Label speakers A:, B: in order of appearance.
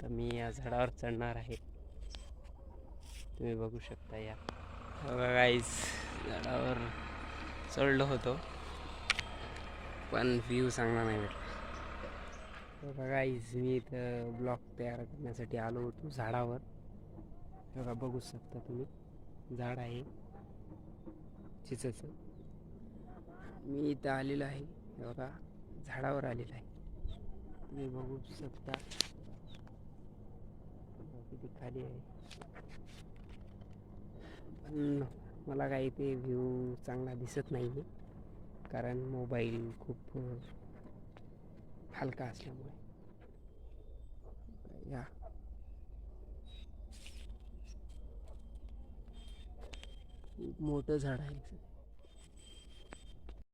A: तर मी या झाडावर चढणार आहे. तुम्ही बघू शकता या बघा गाईस, झाडावर चढलो होतो पण व्ह्यू चांगला नाही भेटला. बघा गाईस, मी इथं ब्लॉक तयार करण्यासाठी आलो होतो झाडावर. बघा बघू शकता तुम्ही, झाड आहे चिचेचं. मी इथं आलेलो आहे, बघा झाडावर आलेलो आहे. तुम्ही बघू शकता किती खाली आहे. पण मला काही ते व्ह्यू चांगला दिसत नाही आहे, कारण मोबाईल खूप हलका असल्यामुळे. या खूप मोठं झाड आहे.